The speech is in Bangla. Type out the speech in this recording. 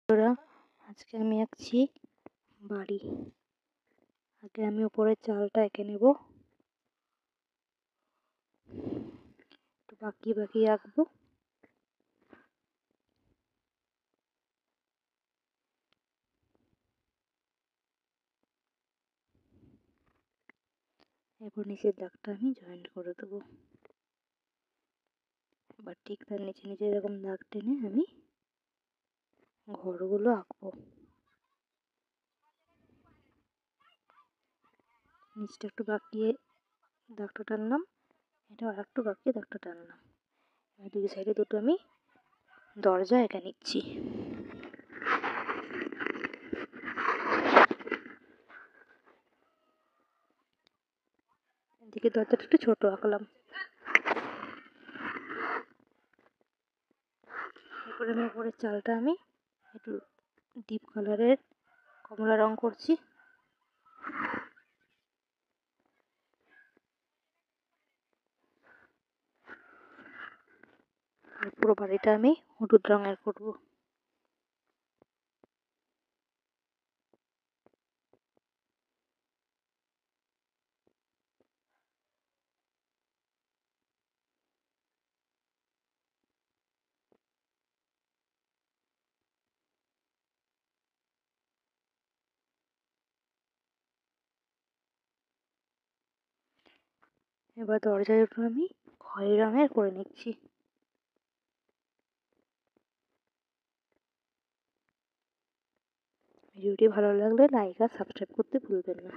বন্ধুরা, আজকে আমি আঁকছি বাড়ি। আগে আমি উপরের চালটা এঁকে নেব, একটু বাঁকিয়ে বাঁকিয়ে আঁকবো। এরপর নিচের দাগটা আমি জয়েন্ট করে দেবো। এবার ঠিক তার নিচে নিচে এরকম দাগ টেনে আমি ঘরগুলো আঁকবো। নিচটা একটু বাঁকিয়ে দাগটা টানলাম, এটা আর একটু বাঁকিয়ে দাগটা টানলাম। এবার দুই সাইডে দুটো আমি দরজা এঁকে নিচ্ছি। এদিকে দরজাটা একটু ছোট আঁকলাম। এরপরে আমি উপরের চালটা আমি একটু ডিপ কালারের কমলা রং করছি। আর পুরো বাড়িটা আমি হলুদ রঙের করব। এবার দরজার উপর আমি খয়েরি রঙের করে নিচ্ছি। ভিডিওটি ভালো লাগলে লাইক আর সাবস্ক্রাইব করতে ভুলবেন না।